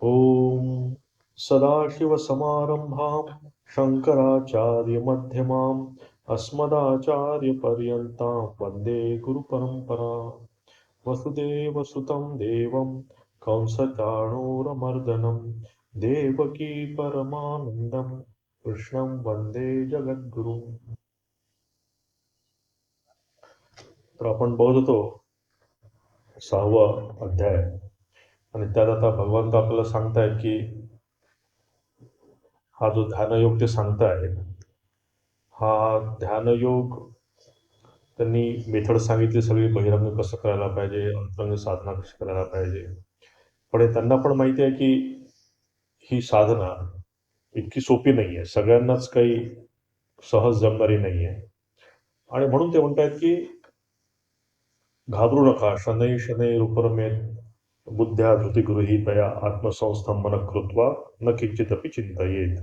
ॐ सदाशिवसमारम्भां शङ्कराचार्यमध्यमाम् अस्मदाचार्यपर्यन्तां वन्दे गुरुपरम्परां। वसुदेवसुतं देवं कंसचाणूरमर्दनं देवकी परमानन्दं कृष्णं वन्दे जगद्गुरुम्. तर आपण बघत होतो 6वा अध्याय आणि त्यात आता भगवंत आपल्याला सांगतायत की हा जो ध्यानयोग ते सांगताय हा ध्यानयोग त्यांनी मेथड सांगितली सगळी बहिरंग कसं करायला पाहिजे, अंतरंग साधना कशी करायला पाहिजे. पण हे त्यांना पण माहिती आहे की ही साधना इतकी सोपी नाहीये. सगळ्यांनाच काही सहज जमणारी नाहीये. आणि म्हणून ते म्हणतायत की घाबरू नका. शनैः शनैरुपरमेत् बुद्ध्या धृतिगृहीतया आत्मसंस्थंभनं कृत्वा न किंचिदपि चिंतयेत्.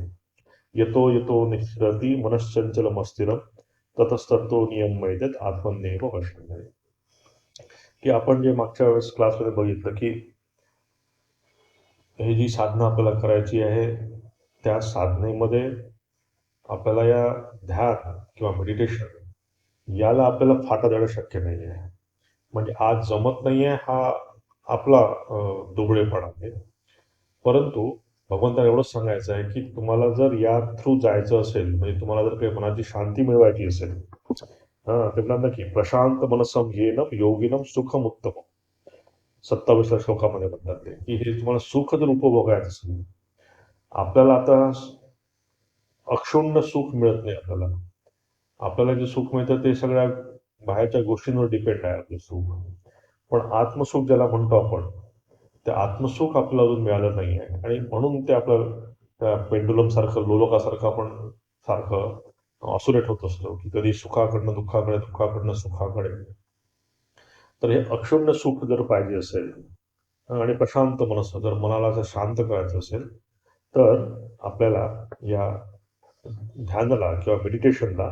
यतो यतो निःसरति मनश्चंचलमस्थिरं ततस्ततो नियम्येत आत्मन्येव वशं. की आपण जे मागच्या वेळेस क्लासमध्ये बघितलं की ही जी साधना आपल्याला करायची आहे त्या साधनेमध्ये आपल्याला या ध्यान किंवा मेडिटेशन याला आपल्याला फाटा देणं शक्य नाही आहे. म्हणजे आज जमत नाहीये हा आपला दुबळेपणा आहे. परंतु भगवंताला एवढंच सांगायचं आहे की तुम्हाला जर या थ्रू जायचं असेल, म्हणजे तुम्हाला जर काही मनाची शांती मिळवायची असेल, ते म्हणतात की प्रशांत मनसं येनम योगिनम सुखम उत्तम 27व्या श्लोकामध्ये म्हणतात ते की हे तुम्हाला सुख जर उपभोगायचं असेल, आपल्याला आता अक्षुण्ण सुख मिळत नाही. आपल्याला जे सुख मिळतं ते सगळ्या बाहेरच्या गोष्टींवर डिपेंड आहे आपलं सुख. पण आत्मसुख ज्याला म्हणतो आपण, ते आत्मसुख आपल्याला अजून मिळालं नाही आहे. आणि म्हणून ते आपलं त्या पेंडुलम सारखं लोलकासारखं आपण सारखं ऑसोलेट होत असतो की कधी सुखाकडनं दुःखाकडे, दुःखाकडनं सुखाकडे. तर हे अक्षुण्ण सुख जर पाहिजे असेल आणि प्रशांत मनस जर मनाला असं शांत करायचं असेल, तर आपल्याला या ध्यानाला किंवा मेडिटेशनला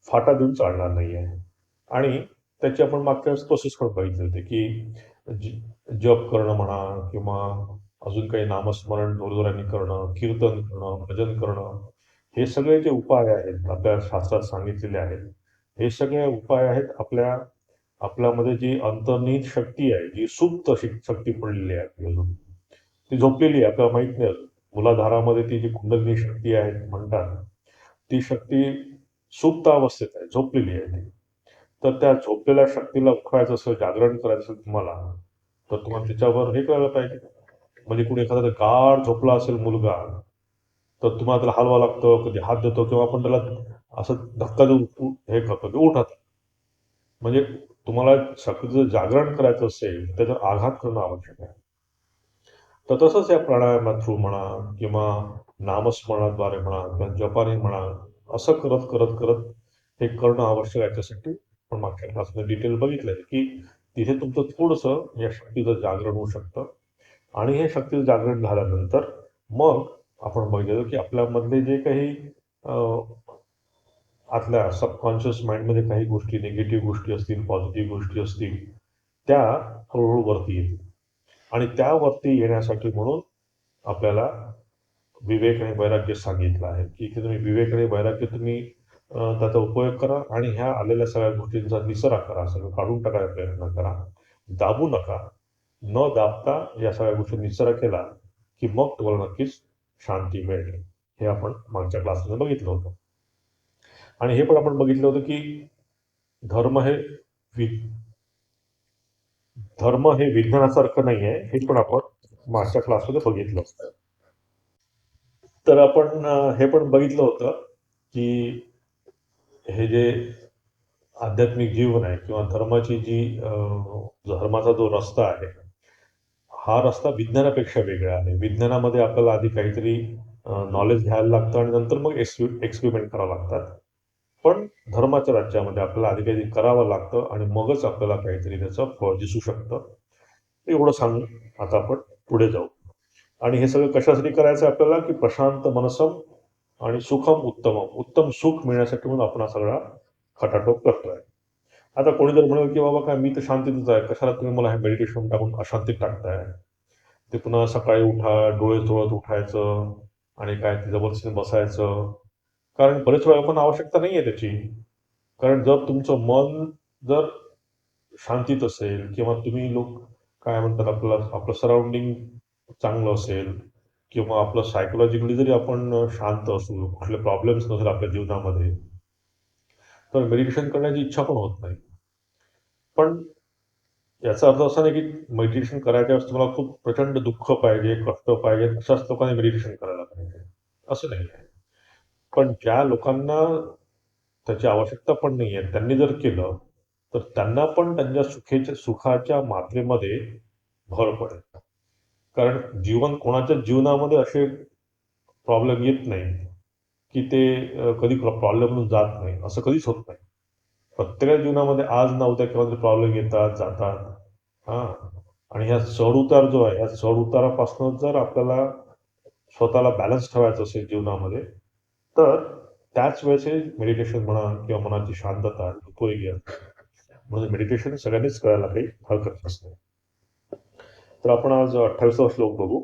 फाटा देऊन चालणार नाही आहे. आणि त्याची आपण मागच्या वेळेस प्रोसेस पण बघितले होते की जप करणं म्हणा किंवा अजून काही नामस्मरण जोरजोराने करणं, कीर्तन करणं, भजन करणं, हे सगळे जे उपाय आहेत आपल्या शास्त्रात सांगितलेले आहेत, हे सगळे उपाय आहेत आपल्यामध्ये जी अंतर्निहित शक्ती आहे, जी सुप्त शक्ती पडलेली आहे आपली अजून, ती झोपलेली आहे, आपल्याला माहित नाही अजून. मुलाधारामध्ये ती जी कुंडलिनी शक्ती आहे म्हणतात, ती शक्ती सुप्त अवस्थेत आहे, झोपलेली आहे ती. तर त्या झोपलेल्या शक्तीला उठवायचं असेल, जागरण करायचं असेल तुम्हाला, तर तुम्हाला त्याच्यावर हे करायला पाहिजे. म्हणजे कुणी एखादा गाढ झोपला असेल मुलगा, तर तुम्हाला त्याला हलवा लागतं, कधी हात देतो किंवा आपण त्याला असं धक्का देऊन हे करतो की उठा. म्हणजे तुम्हाला शक्तीचं जागरण करायचं असेल, त्याच्यावर आघात करणं आवश्यक आहे. तर तसंच या प्राणायामा थ्रू म्हणा किंवा नामस्मरणाद्वारे म्हणा किंवा जपाने म्हणा, असं करत करत करत हे करणं आवश्यक आहे. त्यासाठी आपण मागच्या क्लासमध्ये डिटेल बघितलंय की तिथे तुमचं थोडंसं या शक्तीचं जागरण होऊ शकतं. आणि हे शक्तीचं जागरण झाल्यानंतर मग आपण बघितलं की आपल्यामधले जे काही आतल्या सबकॉन्शियस माइंडमध्ये काही गोष्टी, निगेटिव्ह गोष्टी असतील, पॉझिटिव्ह गोष्टी असतील, त्या हळूहळू वरती येतील. आणि त्या वरती येण्यासाठी म्हणून आपल्याला विवेक आणि वैराग्य सांगितलं आहे की तुम्ही विवेक आणि वैराग्य तुम्ही त्याचा उपयोग करा आणि ह्या आलेल्या सगळ्या गोष्टींचा निसरा करा, सगळं काढून टाकायचा प्रयत्न करा. दाबू नका. न दाबता या सगळ्या गोष्टी निसरा केला की मग तुम्हाला नक्कीच शांती मिळेल. हे आपण मागच्या क्लासमध्ये बघितलं होतं. आणि हे पण आपण बघितलं होतं की धर्म हे धर्म हे विज्ञानासारखं नाही आहे, हे पण आपण मागच्या क्लासमध्ये बघितलं होतं. तर आपण हे पण बघितलं होतं की हे जे आध्यात्मिक जीवन आहे किंवा धर्माची जी धर्माचा जो रस्ता आहे, हा रस्ता विज्ञानापेक्षा वेगळा आहे. विज्ञानामध्ये आपल्याला आधी काहीतरी नॉलेज घ्यायला लागतं आणि नंतर मग एक्सपेरिमेंट करावं लागतात. पण धर्माच्या राज्यामध्ये आपल्याला आधी काहीतरी करावं लागतं आणि मगच आपल्याला काहीतरी त्याचं फळ दिसू शकतं. एवढं सांगून आता आपण पुढे जाऊ. आणि हे सगळं कशासाठी करायचं आपल्याला की प्रशांत मनसम आणि सुखम उत्तमम, उत्तम सुख मिळण्यासाठी म्हणून आपण हा सगळा खटाटोप करतोय. आता कोणी जर म्हणेल की बाबा काय मी तर शांतीतच आहे, कशाला तुम्ही मला हे मेडिटेशन टाकून अशांतीत टाकताय. ते पुन्हा सकाळी उठा, डोळे चोळत उठायचं आणि काय ते जबरदस्तीने बसायचं. कारण बरेच वेळा पण आवश्यकता नाही आहे त्याची. कारण जर तुमचं मन जर शांतीत असेल किंवा तुम्ही लोक काय म्हणतात आपलं आपलं सराउंडिंग चांगलं असेल किंवा आपलं सायकोलॉजिकली जरी आपण शांत असू, कुठले प्रॉब्लेम्स नसेल आपल्या जीवनामध्ये, तर मेडिटेशन करण्याची इच्छा पण होत नाही. पण याचा अर्थ असा नाही की मेडिटेशन करायच्या वेळेस तुम्हाला खूप प्रचंड दुःख पाहिजे, कष्ट पाहिजे, अशाच लोकांनी मेडिटेशन करायला पाहिजे. असं नाही आहे. पण ज्या लोकांना त्याची आवश्यकता पण नाही आहे, त्यांनी जर केलं, तर त्यांना पण त्यांच्या सुखाच्या मात्रेमध्ये भर पडेल. कारण कोणाच्याच जीवनामध्ये असे प्रॉब्लेम येत नाही, की ते कधी प्रॉब्लेम म्हणून जात नाही. असं कधीच होत नाही. प्रत्येकाच्या जीवनामध्ये आज ना उद्या केव्हा तरी प्रॉब्लेम येतात, जातात. हां. आणि ह्या चढ-उतार जो आहे, ह्या चढ-उतारापासून जर आपल्याला स्वतःला बॅलन्स ठेवायचं असेल जीवनामध्ये, तर त्याच वेळेस हे मेडिटेशन म्हणा किंवा मनाची शांतता उपयोगी असते. म्हणून मेडिटेशन सगळ्यांनीच करायला काही हरकत नसते. तर आपण आज 28वा श्लोक बघू.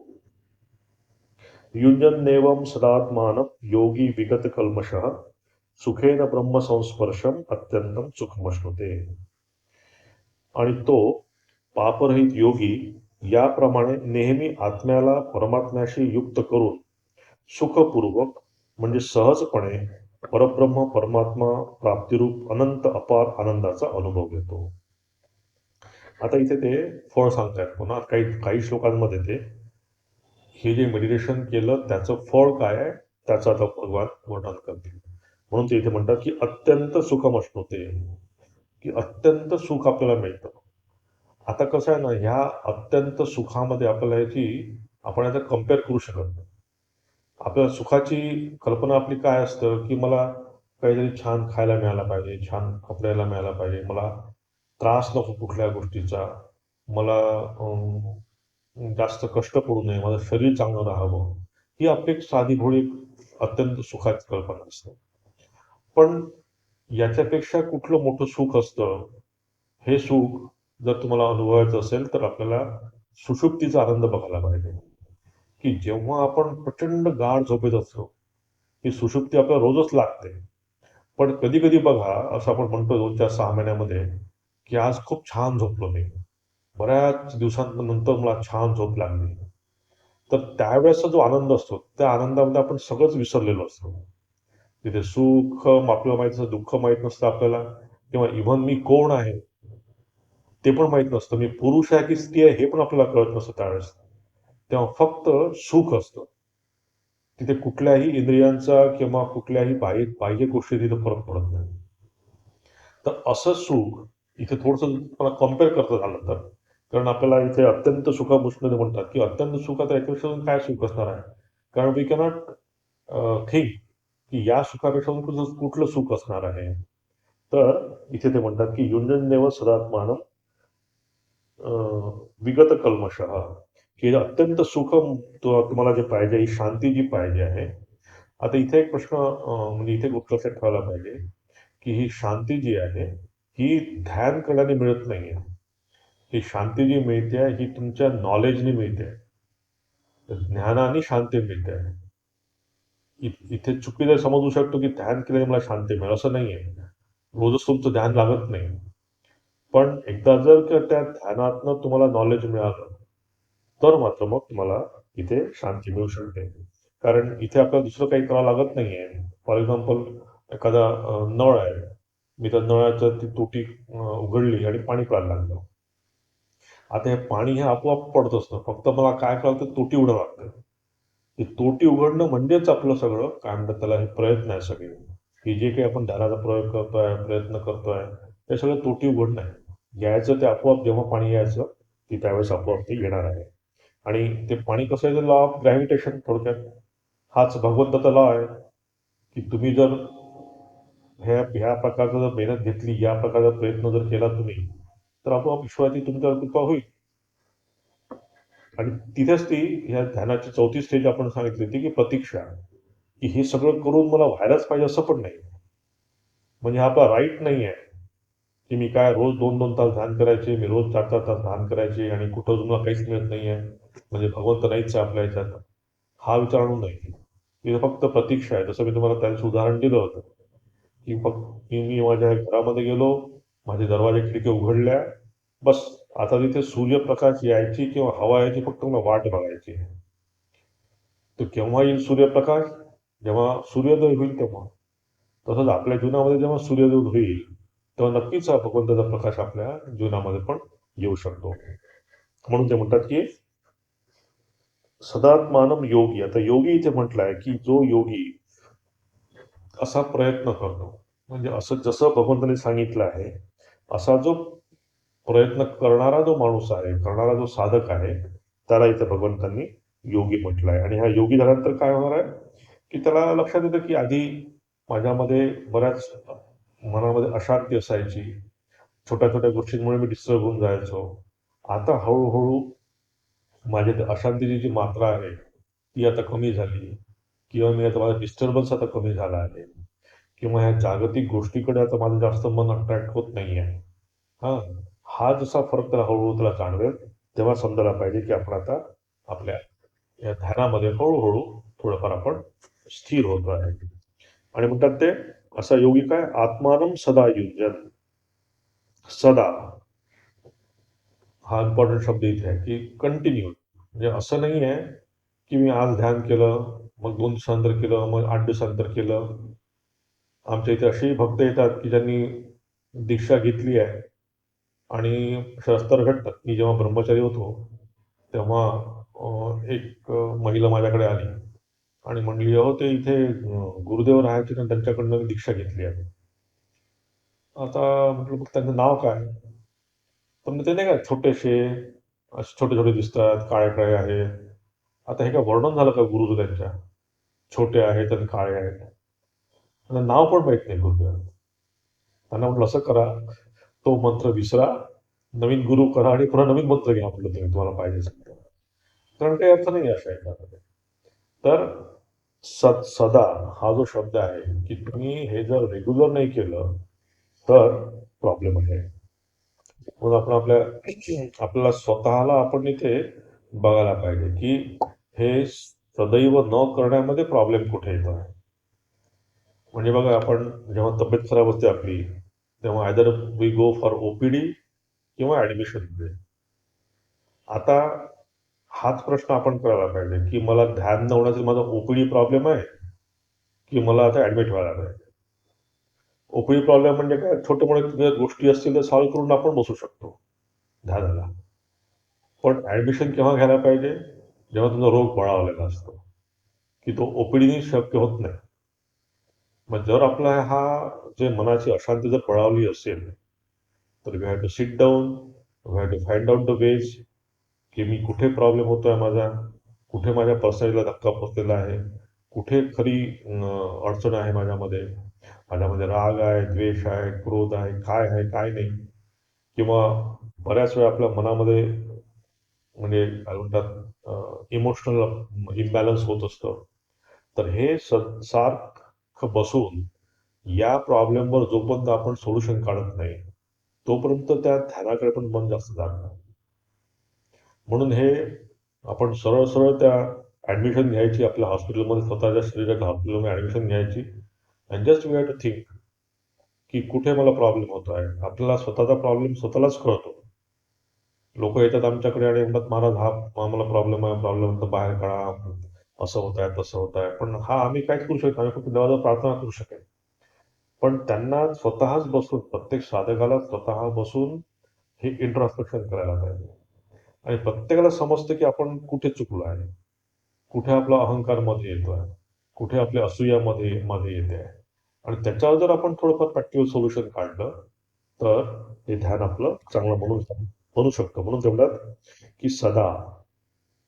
युञ्जन्नेवं सदात्मानं योगी विगत कल्मषः सुखेन ब्रह्मसंस्पर्शम अत्यंतम सुखमश्नुते. आणि तो पापरहित योगी याप्रमाणे नेहमी आत्म्याला परमात्म्याशी युक्त करून सुखपूर्वक म्हणजे सहजपणे परब्रह्म परमात्मा प्राप्तिरूप अनंत अपार आनंदाचा अनुभव घेतो. आता इथे ते फळ सांगतायत पुन्हा काही काही श्लोकांमध्ये ते हे जे मेडिटेशन केलं त्याचं फळ काय आहे त्याचं आता भगवान वर्णन करतील. म्हणून ते इथे म्हणतात की अत्यंत सुखमश्नुते, की अत्यंत सुख आपल्याला मिळतं. आता कसं आहे ना, ह्या अत्यंत सुखामध्ये आपल्याला याची आपण याचा कंपेअर करू शकत नाही. आपल्याला सुखाची कल्पना आपली काय असतं, की मला काहीतरी छान खायला मिळायला पाहिजे, छान कपड्याला मिळायला पाहिजे, मला त्रास नको कुठल्या गोष्टीचा, मला जास्त कष्ट पडू नये, माझं शरीर चांगलं राहावं. ही आपली एक साधीभोळी अत्यंत सुखाची कल्पना असते. पण याच्यापेक्षा कुठलं मोठं सुख असतं, हे सुख जर तुम्हाला अनुभवायचं असेल, तर आपल्याला सुषुप्तीचा आनंद बघायला पाहिजे, की जेव्हा आपण प्रचंड गाढ झोपेत असतो, ही सुषुप्ती आपल्याला रोजच लागते. पण कधी-कधी बघा, असं आपण म्हणतो 2-4-6 महिन्यामध्ये, की आज खूप छान झोपलो मी. बऱ्याच दिवसांनंतर मला छान झोप लागली. तर त्यावेळेसचा जो आनंद असतो, त्या आनंदामध्ये आपण सगळंच विसरलेलो असतो. तिथे सुख आपल्याला माहीत नसतं, दुःख माहीत नसतं आपल्याला किंवा इव्हन मी कोण आहे, ते पण माहीत नसतं. मी पुरुष आहे की स्त्री आहे, हे पण आपल्याला कळत नसतं त्यावेळेस. तेव्हा फक्त सुख असतं. तिथे कुठल्याही इंद्रियांचा किंवा कुठल्याही बाह्य बाह्य गोष्टी तिथे फरक पडत नाही. तर असं सुख इथे थोडंसं मला कंपेअर करता झालं तर. कारण आपल्याला इथे अत्यंत सुखामुष्णते म्हणतात, की अत्यंत सुख आता याच्यापेक्षा अजून काय सुख असणार आहे? कारण वी कॅनॉट थिंक की या सुखापेक्षा अजून कुठलं सुख असणार आहे? तर इथे ते म्हणतात, की युञ्जन्नेव सदात्मानं विगत कल्मषः, की अत्यंत सुख तुम्हाला जे पाहिजे, ही शांती जी पाहिजे आहे. आता इथे एक प्रश्न म्हणजे इथे एक लक्षात ठेवायला पाहिजे, की ही शांती जी आहे, ही ध्यान केल्याने मिळत नाहीये. ही शांती जी मिळते आहे, ही तुमच्या नॉलेजने मिळते आहे. ज्ञानाने शांती मिळते आहे. इथे चुकीचं समजू शकतो, की ध्यान केल्याने मला शांती मिळेल, असं नाहीये. रोजच तुमचं ध्यान लागत नाही. पण एकदा जर का त्या ध्यानातनं तुम्हाला नॉलेज मिळालं, तर मात्र मग तुम्हाला इथे शांती मिळू शकते. कारण इथे आपल्याला दुसरं काही करावं लागत नाहीये. फॉर एक्झाम्पल एखादा नळ आहे. मी त्या नळाचं ती तोटी उघडली आणि पाणी प्यायला लागलो. आता हे पाणी हे आपोआप पडत असतं. फक्त मला काय करावं लागतं, तोटी उघडावं लागतं. ती तोटी उघडणं म्हणजेच आपलं सगळं काय म्हणतात त्याला, हे प्रयत्न आहे सगळे. हे जे काही आपण ध्यानाचा प्रयोग करतोय, प्रयत्न करतोय, ते सगळं तोटी उघडणं आहे. यायचं ते आपोआप जेव्हा पाणी यायचं, की त्यावेळेस आपोआप ते येणार आहे. आणि ते पाणी कसं आहे, लॉ ऑफ ग्रॅव्हिटेशन थोडक्यात. हाच भगवंताचा लॉ आहे, की तुम्ही जर ह्या प्रकारचं जर मेहनत घेतली, या प्रकारचा प्रयत्न जर केला तुम्ही, तर आपोआप ईश्वराची तुमच्यावर कृपा होईल. आणि तिथेच ती ह्या ध्यानाची 4थी स्टेज आपण सांगितली होती, की प्रतीक्षा. की हे सगळं करून मला व्हायलाच पाहिजे असं पण नाही. म्हणजे हा आपला राईट नाही आहे. की मी काय रोज 2-2 तास ध्यान करायचे, मी रोज 4-4 तास ध्यान करायचे आणि कुठं तुम्हाला काहीच मिळत नाहीये, म्हणजे भगवंत नाहीच आहे आपल्या ह्याच्यात. हा विचार आणू नये. ही फक्त प्रतीक्षा आहे. जसं मी तुम्हाला त्या दिवशी उदाहरण दिलं होतं, की फक्त मी माझ्या घरामध्ये गेलो, माझे दरवाजे खिडकी उघडल्या, बस आता तिथे सूर्यप्रकाश यायची किंवा हवा यायची फक्त मला वाट बघायची आहे. तो केव्हा येईल सूर्यप्रकाश? जेव्हा सूर्योदय होईल तेव्हा. तसंच आपल्या जीवनामध्ये जेव्हा सूर्योदय होईल, तेव्हा नक्कीच हा भगवंताचा प्रकाश आपल्या जीवनामध्ये पण येऊ शकतो. म्हणून ते म्हणतात, की सदात्मानम योगी. आता योगी इथे म्हटलंय, की जो योगी असा प्रयत्न करतो. म्हणजे असं जसं भगवंताने सांगितलं आहे, असा जो प्रयत्न करणारा जो माणूस आहे, करणारा जो साधक आहे, त्याला इथं भगवंतांनी योगी म्हटलं आहे. आणि हा योगी झाल्यानंतर काय होणार आहे, की त्याला लक्षात येतं, की आधी माझ्यामध्ये बऱ्याच मनामध्ये अशांती असायची. छोट्या-छोट्या गोष्टींमुळे मी डिस्टर्ब होऊन जायचो. आता हळू माझी अशांतीची जी मात्रा आहे, ती आता कमी झाली किंवा मी आता माझा डिस्टर्बन्स आता कमी झाला आहे किंवा ह्या जागतिक गोष्टीकडे आता माझं जास्त मन अट्रॅक्ट होत नाही आहे. हां, हा जसा फरक त्याला हळू-हळू त्याला जाणवेल, तेव्हा समजायला पाहिजे की आपण आता आपल्या या ध्यानामध्ये हळू थोडंफार आपण स्थिर होतो आहे. आणि म्हणतात ते असा योगी काय आत्मानं सदा युज्यत. सदा हा इम्पॉर्टंट शब्द इथे आहे, की कंटिन्यू. म्हणजे असं नाही आहे, की मी आज ध्यान केलं, मग 2 दिवसानंतर केलं, मग 8 दिवसानंतर केलं. आमच्या इथे असेही भक्त येतात, की ज्यांनी दीक्षा घेतली आहे आणि शस्त्र घडतात. मी जेव्हा ब्रह्मचारी होतो, तेव्हा एक महिला माझ्याकडे आली आणि म्हणली, "अहो, ते इथे गुरुदेव राहायचे ना, त्यांच्याकडनं मी दीक्षा घेतली आहे." आता म्हटलं, "मग त्यांचं नाव काय?" तर मग ते नाही का छोटेसे, असे छोटे-छोटे दिसतात, काळे-काळे आहेत. आता हे काय वर्णन झालं का गुरुचं त्यांच्या? छोटे आहेत आणि काळे आहेत. त्यांना नाव पण माहीत नाही गुरुदेवांचं. त्यांना म्हटलं, "असं करा, तो मंत्र विसरा, नवीन गुरु करा आणि पुन्हा नवीन मंत्र घ्या," म्हटलं तुम्ही तुम्हाला पाहिजे असेल तर. कारण काही अर्थ नाही अशा याच्यामध्ये. तर सदा हा जो शब्द आहे, की तुम्ही हे जर रेग्युलर नाही केलं, तर प्रॉब्लेम आहे. मग आपण आपल्याला स्वतःला आपण इथे बघायला पाहिजे, की हे सदैव न करण्यामध्ये प्रॉब्लेम कुठे येतो आहे. म्हणजे बघा आपण जेव्हा तब्येत खराब असते आपली, तेव्हा either we go for OPD किंवा ऍडमिशनमध्ये. आता हाच प्रश्न आपण करायला पाहिजे, की मला ध्यान न होण्याचा माझा ओपीडी प्रॉब्लेम आहे, की मला आता ऍडमिट व्हायला पाहिजे. ओपीडी प्रॉब्लेम म्हणजे काय, छोटे मोठे गोष्टी असतील तर सॉल्व्ह करून आपण बसू शकतो ध्यानाला. पण ऍडमिशन केव्हा घ्यायला पाहिजे, जेव्हा तुमचा रोग बळावलेला असतो, की तो ओपीडीने शक्य होत नाही. मग जर आपला हा जे मनाची अशांती जर बळावली असेल, तर we have to sit down, we have to find out the ways, की मी कुठे प्रॉब्लेम होतोय माझा, कुठे माझ्या पर्सनॅलिटीला धक्का पोचलेला आहे, कुठे खरी अडचण आहे माझ्यामध्ये. माझ्यामध्ये राग आहे, द्वेष आहे, क्रोध आहे, काय नाही. किंवा बऱ्याच वेळा आपल्या मनामध्ये म्हणजे काय म्हणतात इमोशनल इम्बॅलन्स होत असतं. तर हे सारखं बसून या प्रॉब्लेमवर जोपर्यंत आपण सोल्युशन काढत नाही, तोपर्यंत त्या ध्यानाकडे पण मन जास्त जात नाही. म्हणून हे आपण सरळ त्या ऍडमिशन घ्यायची आपल्या हॉस्पिटलमध्ये, स्वतःच्या शरीराच्या हॉस्पिटलमध्ये ऍडमिशन घ्यायची and just we have to think, की कुठे मला प्रॉब्लेम होतो आहे. आपल्याला स्वतःचा प्रॉब्लेम स्वतःलाच कळतो. लोक येतात आमच्याकडे आणि म्हणतात, "महाराज हा आम्हाला प्रॉब्लेम तर बाहेर काढा, असं होत आहे, तसं होत आहे." पण हा आम्ही काहीच करू शकत नाही. आम्ही फक्त देवाला प्रार्थना करू शकेल. पण त्यांना स्वतःच बसून, प्रत्येक साधकाला स्वतः बसून हे इंट्रॉस्पेक्शन करायला पाहिजे. आणि प्रत्येकाला समजतं, की आपण कुठे चुकलो आहे. कुठे आपला अहंकार मध्ये येतोय, कुठे आपल्या असूयामध्ये मध्ये येते आहे. आणि त्याच्यावर जर आपण थोडंफार प्रॅक्टिकल सोल्युशन काढलं, तर हे ध्यान आपलं चांगलं बनू शकतं. म्हणून तेवढ्यात, की सदा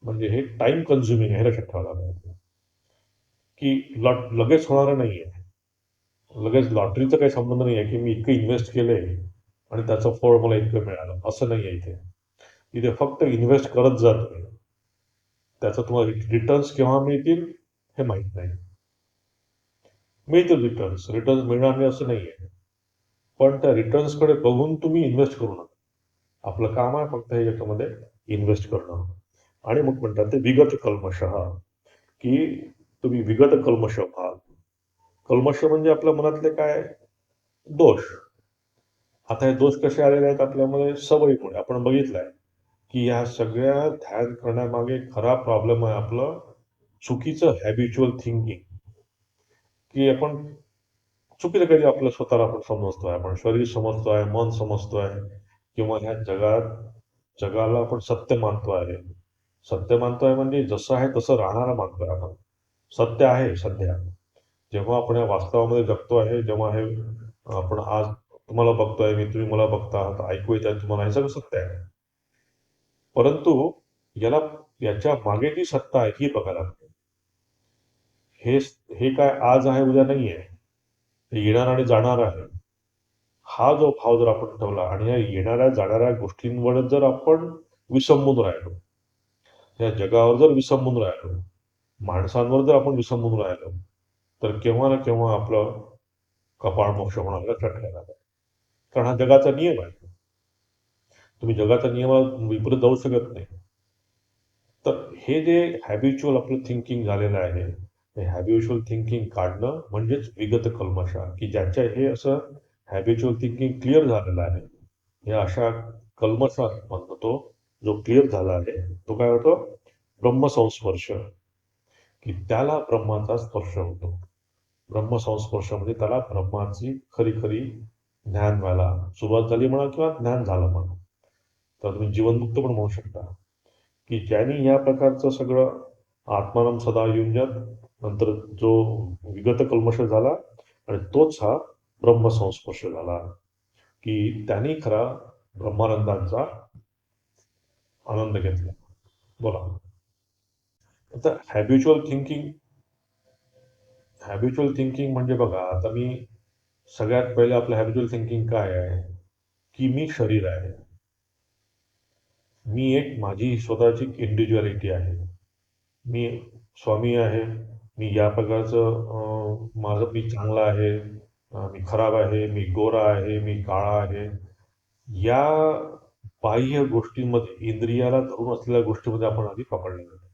म्हणजे हे टाइम कन्झ्युमिंग आहे, हे लक्षात ठेवायला पाहिजे. की लगेच होणारं नाहीये. लगेच लॉटरीचा काही संबंध नाही आहे, की मी इतकं इन्व्हेस्ट केलंय आणि त्याचं फळ मला इतकं मिळालं. असं नाहीये इथे. इथे फक्त इन्व्हेस्ट करत जा तुम्ही. त्याचा तुम्हाला रिटर्न्स केव्हा मिळतील हे माहीत नाही. मिळतील रिटर्न्स. रिटर्न्स मिळणार नाही असं नाहीये. पण त्या रिटर्न्सकडे बघून तुम्ही इन्व्हेस्ट करू नका. आपलं काम आहे फक्त हे याच्यामध्ये इन्व्हेस्ट करणं. आणि मग म्हणतात ते विगत कल्मषः, की तुम्ही विगत कल्मष व्हाल. कल्मष म्हणजे आपल्या मनातले काय दोष. आता हे दोष कसे आलेले आहेत आपल्यामध्ये सवयीमुळे. आपण बघितलंय, की ह्या सगळ्या ध्यान करण्यामागे खरा प्रॉब्लेम आहे आपलं चुकीचं हॅबिच्युअल थिंकिंग, की आपण चुकीचं काही आपलं स्वतःला आपण समजतोय. आपण शरीर समजतोय, मन समजतोय किंवा ह्या जगाला आपण सत्य मानतो आहे. सत्य मानतोय म्हणजे जसं आहे तसं राहणारं मानतोय आपण. सत्य आहे सध्या. जेव्हा आपण या वास्तवामध्ये जगतो आहे, जेव्हा हे आपण आज तुम्हाला बघतोय मी, तुम्ही मला बघता आहात, ऐकू येत आहे तुम्हाला, हे सगळं सत्य आहे. परंतु याला याच्या मागे जी सत्ता आहे ही बघायला लागते. हे हे काय आज आहे उद्या नाही आहे. हे येणार आणि जाणार आहे. हा जो भाव जर आपण ठेवला आणि या येणाऱ्या जाणाऱ्या गोष्टींवर जर आपण विसंबून राहिलो, या जगावर जर विसंबून राहिलो, माणसांवर जर आपण विसंबून राहिलो, तर केव्हा ना केव्हा आपलं कपाळ मोक्ष होणार लक्षात ठेवायला. कारण हा जगाचा नियम आहे. तुम्ही जगाच्या नियमाला विपरीत जाऊ शकत नाही. तर हे जे हॅबिच्युअल आपलं थिंकिंग झालेलं आहे, हे हॅबिच्युअल थिंकिंग काढणं म्हणजेच विगत कल्मषा, की ज्याच्या हे असं हॅबिच्युअल थिंकिंग क्लिअर झालेलं आहे. या अशा कल्मषात म्हणतो तो जो क्लिअर झाला आहे, तो काय होतो? ब्रह्मसंस्पर्श, की त्याला ब्रह्माचा स्पर्श होतो. ब्रह्मसंस्पर्श म्हणजे त्याला ब्रह्माची खरी खरी ज्ञान व्हायला सुरुवात झाली म्हणा किंवा ज्ञान झालं म्हणा. तर तुम्ही जीवनमुक्त पण म्हणू शकता, की ज्यांनी या प्रकारचं सगळं आत्मानम सदा युंजत नंतर जो विगत कल्मष झाला आणि तोच हा ब्रह्मसंस्पर्श झाला, की त्यांनी खरा ब्रह्मानंदाचा आनंद घेतला. बोला. आता हॅबिच्युअल थिंकिंग म्हणजे बघा, आता मी सगळ्यात पहिले आपलं हॅबिच्युअल थिंकिंग काय आहे, की मी शरीर आहे. मी एक माझी स्वतःची इंडिव्हिज्युअलिटी आहे. मी स्वामी आहे. मी या प्रकारचं माझं मी चांगला आहे, मी खराब आहे, मी गोरा आहे, मी काळा आहे. या बाह्य गोष्टींमध्ये इंद्रियाला धरून असलेल्या गोष्टीमध्ये आपण आधी पकडले जातो.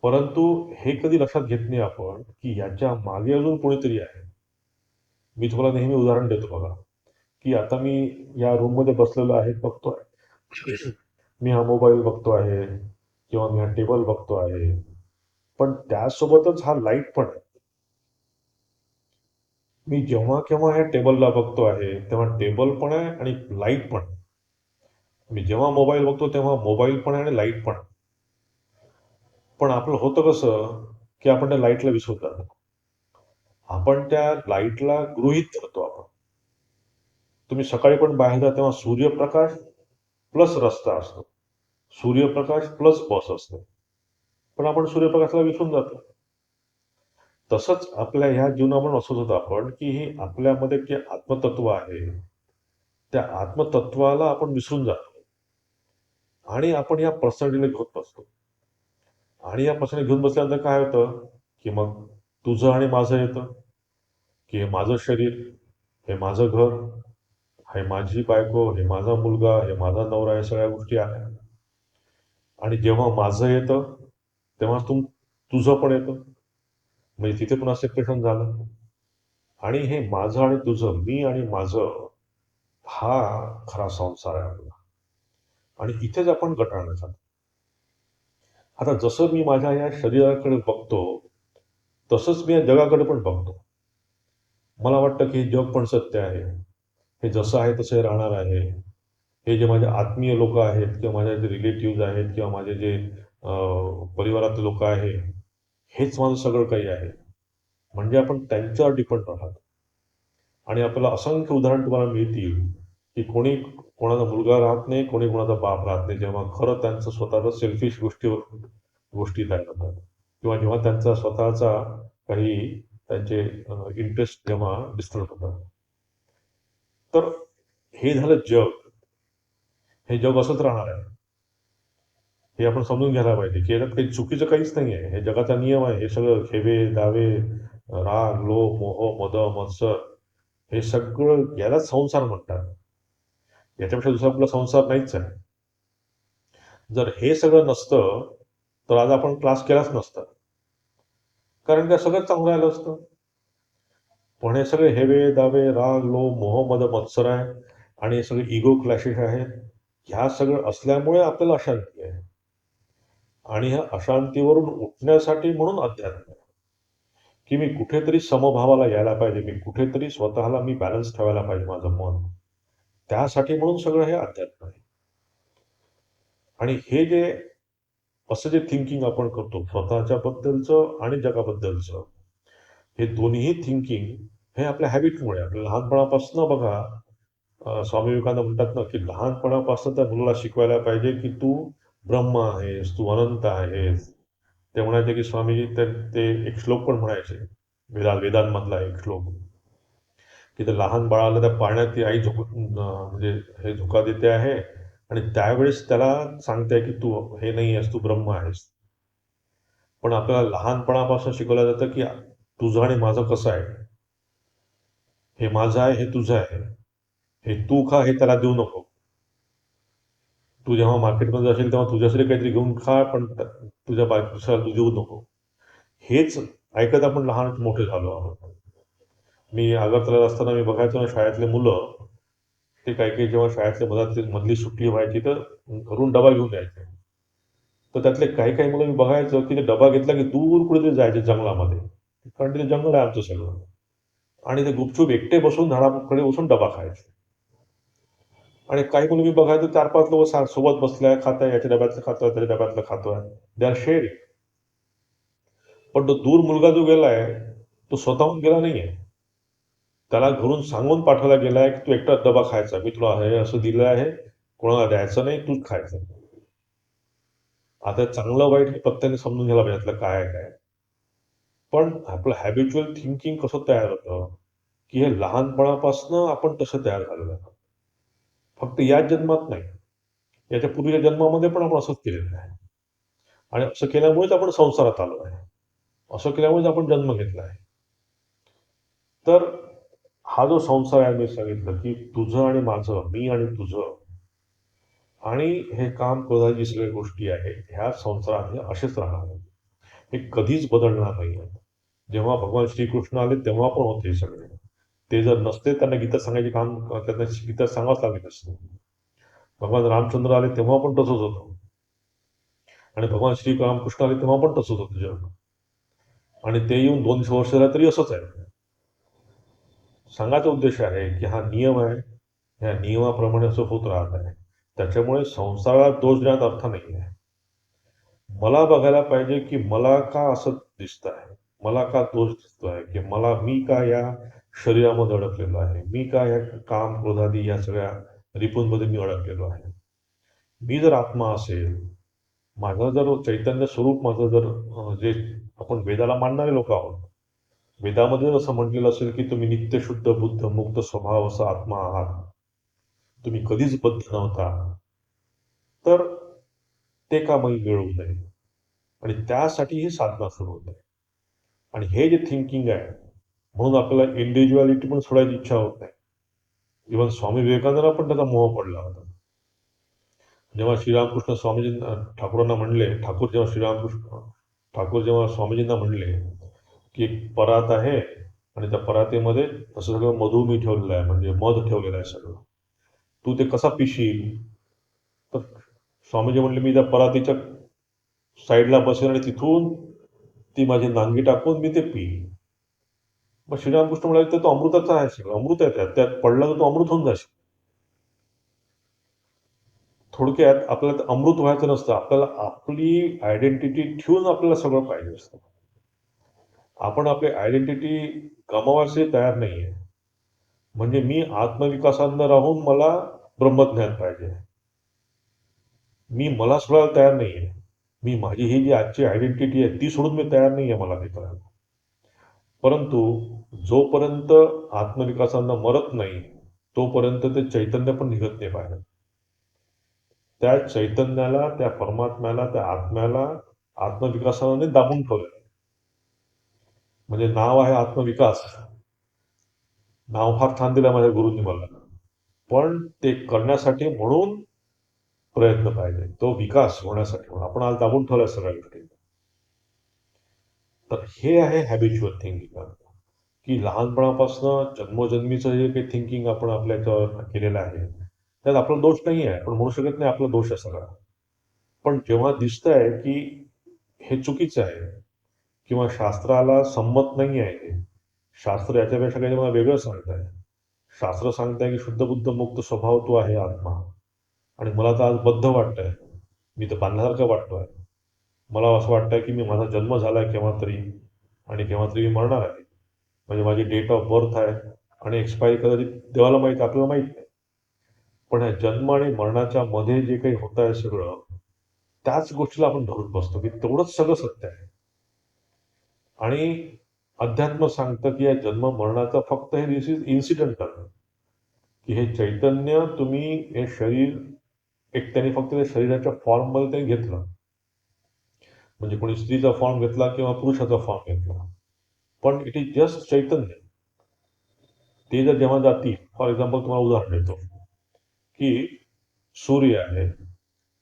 परंतु हे कधी लक्षात घेत नाही आपण, की याच्या मागे अजून कोणीतरी आहे. मी तुम्हाला नेहमी उदाहरण देतो बघा, की आता मी या रूममध्ये बसलेलो आहे, बघतोय. मी हा मोबाईल बघतो आहे किंवा मी हा टेबल बघतो आहे. पण त्यासोबतच हा लाईट पण आहे. मी जेव्हा केव्हा ह्या टेबलला बघतो आहे, तेव्हा टेबल पण आहे आणि लाईट पण आहे. मी जेव्हा मोबाईल बघतो तेव्हा मोबाईल पण आहे आणि लाईट पण आहे. पण आपलं होतं कसं, की आपण त्या लाईटला विसरून जातो. आपण त्या लाईटला गृहीत धरतो आपण. तुम्ही सकाळी पण बाहेर जा तेव्हा सूर्यप्रकाश प्लस रस्ता असतो. सूर्यप्रकाश प्लस बस असते. पण आपण सूर्यप्रकाशाला विसरून जातो. तसंच आपल्या ह्या जीवनामध्ये असंच होतं आपण, की हे आपल्यामध्ये जे आत्मतत्व आहे, त्या आत्मतत्वाला आपण विसरून जातो आणि आपण या पर्सनॅलिटीला घेऊन बसतो. आणि या पर्सनॅलिटी घेऊन बसल्यानंतर काय होतं, की मग तुझं आणि माझं येतं, की हे माझं शरीर, हे माझं घर, हे माझी बायको, हे माझा मुलगा, हे माझा नवरा, या सगळ्या गोष्टी आहेत. आणि जेव्हा माझं येतं, तेव्हा तुझं पण येतं. म्हणजे तिथे पुन्हा सेपरेशन झालं. आणि हे माझं आणि तुझं, मी आणि माझं, हा खरा संसार आहे आपला. आणि इथेच आपण गटाळला जातो. आता जसं मी माझ्या या शरीराकडे बघतो, तसंच मी या जगाकडे पण बघतो. मला वाटतं की हे जग पण सत्य आहे. हे जसं आहे तसं हे राहणार आहे. हे जे माझे आत्मीय लोक आहेत किंवा माझे जे रिलेटिव्हज आहेत किंवा माझे जे परिवारातले लोक आहेत, हेच माझं सगळं काही आहे. म्हणजे आपण त्यांच्यावर डिपेंड राहतो. आणि आपल्याला असंख्य उदाहरण तुम्हाला मिळतील, की कोणी कोणाचा मुलगा राहत नाही, कोणी कोणाचा बाप राहत नाही. जेव्हा खरं त्यांचं स्वतःचं सेल्फिश गोष्टी तयार होतात किंवा जेव्हा त्यांचा स्वतःचा काही त्यांचे इंटरेस्ट जेव्हा डिस्टर्ब होतात. तर हे झालं जग. हे जग असंच राहणार आहे. हे आपण समजून घ्यायला पाहिजे, की याच्यात काही चुकीचं काहीच नाही आहे. हे जगाचा नियम आहे. हे सगळं खेवे, दावे, राग, लोभ, मोह, मद, मत्सर, हे सगळं यालाच संसार म्हणतात. याच्यापेक्षा दुसरा कुठला संसार नाहीच आहे. जर हे सगळं नसतं तर आज आपण क्लास केलाच नसता, कारण त्या सगळं चांगलं आलं असतं. पण हे सगळे हेवे दावे, राग, लोभ, मोह, मद, मत्सर आणि हे सगळे इगो क्लॅशेस आहेत. ह्या सगळं असल्यामुळे आपल्याला अशांती आहे. आणि ह्या अशांतीवरून उठण्यासाठी म्हणून अध्यात्म आहे, की मी कुठेतरी समभावाला यायला पाहिजे, मी कुठेतरी स्वतःला मी बॅलन्स ठेवायला पाहिजे माझं मन. त्यासाठी म्हणून सगळं हे अध्यात्म आहे. आणि हे जे असं जे थिंकिंग आपण करतो स्वतःच्या बद्दलचं आणि जगाबद्दलचं, हे दोन्ही थिंकिंग हे आपल्या हॅबिटमुळे आपल्या लहानपणापासून बघा. स्वामी विवेकानंद म्हणतात ना, की लहानपणापासून त्या मुलाला शिकवायला पाहिजे, की तू ब्रह्म आहेस, तू अनंत आहेस. ते म्हणायचे, की स्वामीजी ते एक श्लोक पण म्हणायचे, वेदांमधला एक श्लोक, की त्या लहान बाळाला त्या पाळण्यात ती आई म्हणजे हे झोका देते आहे आणि त्यावेळेस त्याला सांगते, की तू हे नाही आहेस, तू ब्रह्म आहेस. पण आपल्याला लहानपणापासून शिकवलं जातं, की तुझं आणि माझं कसं आहे, हे माझं आहे, हे तुझं आहे, हे तू खा, हे त्याला देऊ नको. तू जेव्हा मार्केटमध्ये जाशील तेव्हा तुझ्यासाठी काहीतरी घेऊन खा, पण तुझ्या दुसऱ्याला तू देऊ नको. हेच ऐकत आपण लहान मोठे झालो आहोत. मी आगरतळ्यात असताना मी बघायचो ना, शाळेतले मुलं ते काही काही जेव्हा शाळेतल्या मधली सुट्टी व्हायची तर घरून डबा घेऊन यायचे. तर त्यातले काही काही मुलं मी बघायचो, की ते डबा घेतला की दूर कुठेतरी जायचे जंगलामध्ये, कारण ते जंगल आहे आमचं सगळं. आणि ते गुपचूप एकटे बसून झाडाकडे बसून डबा खायचे. आणि काही मुलं मी बघायचो, 4-5 लोक सोबत बसल्या खाताय, याच्या डब्यातलं खातोय, त्याच्या डब्यातलं खातोय. They are sharing. पण तो दूर मुलगा जो गेलाय, तो स्वतःहून गेला नाहीये. त्याला घरून सांगून पाठवला गेलाय, की तू एकटाच डबा खायचा. मी तुला हे असं दिलं आहे, कोणाला द्यायचं नाही, तूच खायचं. आता चांगलं वाईट हे पत्त्याने समजून घ्यायला पाहिजे यातलं काय आहे काय. पण आपलं हॅबिच्युअल थिंकिंग कसं तयार होतं, की हे लहानपणापासून आपण तसं तयार झालेलं आहे. फक्त याच जन्मात नाही, याच्या पूर्वीच्या जन्मामध्ये पण आपण असंच केलेलं आहे. आणि असं केल्यामुळेच आपण संसारात आलो आहे. असं केल्यामुळेच आपण जन्म घेतला आहे. तर हा जो संसार आहे, मी सांगितलं, की तुझं आणि माझं, मी आणि तुझं, आणि हे काम क्रोधाची सगळ्या गोष्टी आहेत, ह्या संसारात हे असेच राहणार आहेत. हे कधीच बदलणार नाही आहेत. जेव्हा भगवान श्रीकृष्ण आले तेव्हा पण होते हे सगळे. ते जर नसते त्यांना गीता सांगायचे काम, त्यांना गीता सांगावंच लागले नसते. भगवान रामचंद्र आले तेव्हा पण तसंच होतं. आणि भगवान श्रीरामकृष्ण आले तेव्हा पण तसंच होतं जग. आणि ते येऊन 200 वर्ष झाला तरी असंच आहे. सांगायचा उद्देश आहे, की हा नियम आहे, ह्या नियमाप्रमाणे असं होत राहत आहे. त्याच्यामुळे संसारात दोष देण्यात अर्थ नाही आहे. मला बघायला पाहिजे, की मला का असं दिसत आहे, मला का दोष दिसतोय, की मी का या शरीरामध्ये अडकलेलो आहे, मी का या काम क्रोधादी या सगळ्या रिपूंमध्ये मी अडकलेलो आहे. मी जर आत्मा असेल, माझं जर चैतन्य स्वरूप माझं जर जे आपण वेदाला मानणारे लोक आहोत, वेदामध्ये असं म्हटलेलं असेल, की तुम्ही नित्य शुद्ध बुद्ध मुक्त स्वभाव असा आत्मा आहात, तुम्ही कधीच बद्ध नव्हता, तर ते का मिळवू नये. आणि त्यासाठी ही साधना सुरू होते. आणि हे जे थिंकिंग आहे, म्हणून आपल्याला इंडिव्हिज्युअलिटी पण सोडायची इच्छा होत नाही. इव्हन स्वामी विवेकानंदांना पण त्याचा मोह पडला होता. जेव्हा श्रीरामकृष्ण स्वामीजींना ठाकूरांना म्हणले, ठाकूर जेव्हा स्वामीजींना म्हणले, की एक परात आहे आणि त्या परातीमध्ये असं सगळं मधू मी ठेवलेलं आहे, म्हणजे मध ठेवलेलं आहे सगळं. तू ते कसा पिशील? तर स्वामीजी म्हणले, मी त्या परातीच्या साईडला बसेल आणि तिथून ती माझी नांगी टाकून मी ते पिईन. मग श्रीरामकृष्ण म्हणाले, तर तो अमृताचा आहे सगळं, अमृत आहे त्यात, त्यात पडला तर तो अमृत होऊन जाशील. थोडक्यात आपल्याला ते अमृत व्हायचं नसतं, आपल्याला आपली आयडेंटिटी ठेवून आपल्याला सगळं पाहिजे असतं. आपण आपली आयडेंटिटी गमावायची तयार नाहीये. म्हणजे मी आत्मविकासानं राहून मला ब्रह्मज्ञान पाहिजे. मी मला सोडायला तयार नाहीये. मी माझी ही जी आजची आयडेंटिटी आहे ती सोडून मी तयार नाहीये मला ते करायला. परंतु जोपर्यंत आत्मविकासानं मरत नाही, तोपर्यंत ते चैतन्य पण निघत नाही बाहेर. त्या चैतन्याला, त्या परमात्म्याला, त्या आत्म्याला आत्मविकासाने दाबून ठेवलं. म्हणजे नाव आहे आत्मविकास. नाव फार छान दिलं माझ्या गुरूंनी मला, पण ते करण्यासाठी म्हणून प्रयत्न पाहिजे, तो विकास होण्यासाठी म्हणून आपण आज दाबून ठेवलाय सगळ्या गोष्टी. तर हे आहे हॅबिच्युअल थिंकिंग, की लहानपणापासून जन्मोजन्मीचं जे काही थिंकिंग आपण आपल्या याच्यावर केलेलं आहे त्यात आपला दोष नाही आहे, आपण म्हणू शकत नाही आपला दोष आहे सगळा. पण जेव्हा दिसतंय की हे चुकीचं आहे किंवा शास्त्राला संमत नाही आहे हे, शास्त्र याच्यापेक्षा काही मला वेगळं सांगताय. शास्त्र सांगताय की शुद्ध बुद्ध मुक्त स्वभाव तो आहे आत्मा, आणि मला तर आज बद्ध वाटतंय, मी तर बांधल्यासारखं वाटतोय. मला असं वाटतंय की मी माझा जन्म झालाय केव्हा तरी, आणि केव्हा तरी मी मरणार आहे. म्हणजे माझी डेट ऑफ बर्थ आहे आणि एक्सपायरी कदाचित देवाला माहीत, आपल्याला माहीत नाही. पण या जन्म आणि मरणाच्या मध्ये जे काही होत आहे सगळं, त्याच गोष्टीला आपण धरून बसतो की तेवढंच सगळं सत्य आहे. आणि अध्यात्म सांगतं की या जन्म मरणाचा फक्त हे दिस इज इन्सिडेंटल, की हे चैतन्य तुम्ही हे शरीर एक त्यांनी फक्त त्या शरीराच्या फॉर्ममध्ये त्यांनी घेतलं. म्हणजे कोणी स्त्रीचा फॉर्म घेतला किंवा पुरुषाचा फॉर्म घेतला, पण इट इज जस्ट चैतन्य. ते जर जेव्हा जातील, फॉर एक्झाम्पल तुम्हाला उदाहरण देतो की सूर्य आहे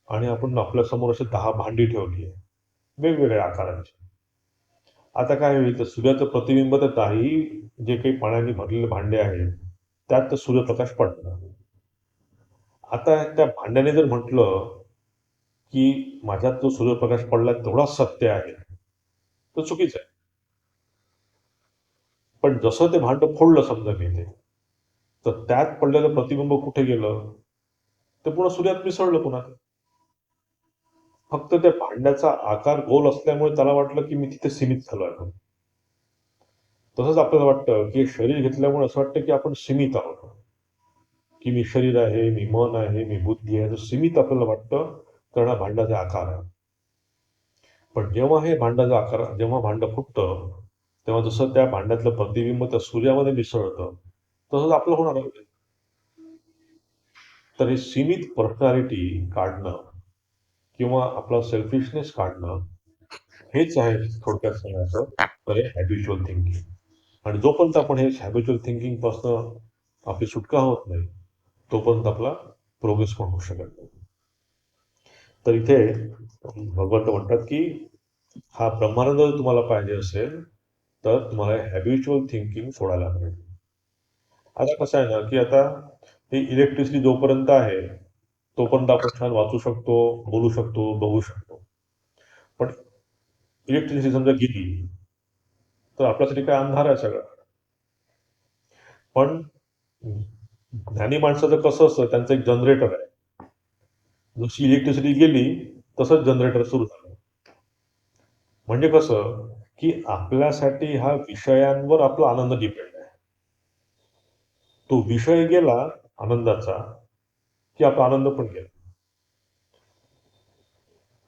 आणि आपण आपल्या समोर अशी 10 भांडी ठेवली आहे वेगवेगळ्या आकारांची. आता काय होईल, तर सूर्याचं प्रतिबिंब तर 10ही जे काही पाण्याने भरलेले भांडे आहेत त्यात तर सूर्यप्रकाश पडणार. आता त्या भांड्याने जर म्हटलं की माझ्यात जो सूर्यप्रकाश पडला तेवढाच सत्य आहे, तर चुकीचं आहे. पण जसं ते भांडं फोडलं समजा मी ते, तर त्यात पडलेलं प्रतिबिंब कुठे गेलं, ते पुन्हा सूर्यात मिसळलं पुन्हा. फक्त त्या भांड्याचा आकार गोल असल्यामुळे त्याला वाटलं की मी तिथे सीमित झालो आहे. तसंच आपल्याला वाटतं की शरीर घेतल्यामुळे असं वाटतं की आपण सीमित आहोत, की मी शरीर आहे, मी मन आहे, मी बुद्धी आहे, तर सीमित आपल्याला वाटतं, कारण हा भांड्याचा आकार आहे. पण जेव्हा हे भांड्याचा आकार, जेव्हा भांडं फुटतं, तेव्हा जसं त्या भांड्यातलं प्रतिबिंब त्या सूर्यामध्ये मिसळतं, तसंच आपलं होणार आहे. तर हे सीमित पर्सनॅलिटी काढणं किंवा आपला सेल्फिशनेस काढणं, हेच आहे थोडक्यात सांगायचं तर हे हॅबिच्युअल थिंकिंग. आणि जोपर्यंत आपण हे हॅबिच्युअल थिंकिंग पासून आपली सुटका होत नाही, तोपर्यंत आपला प्रोग्रेस पण होऊ शकत नाही. तर इथे भगवंत म्हणतात की हा ब्रह्मानंद जर तुम्हाला पाहिजे असेल, तर तुम्हाला हॅबिच्युअल थिंकिंग सोडायला पाहिजे. आता कसं आहे ना, की आता ही इलेक्ट्रिसिटी जोपर्यंत आहे, तोपर्यंत आपण छान वाचू शकतो, बोलू शकतो, बघू शकतो. पण इलेक्ट्रिसिटी समजा गेली, तर आपल्यासाठी काय अंधार आहे सगळं. पण ज्ञानी माणसाचं कसं असतं, त्यांचं एक जनरेटर आहे. जशी इलेक्ट्रिसिटी गेली, तसंच जनरेटर सुरू झालं. म्हणजे कसं, की आपल्यासाठी हा विषयांवर आपला आनंद डिपेंड आहे. तो विषय गेला आनंदाचा, की आपला आनंद पण गेला.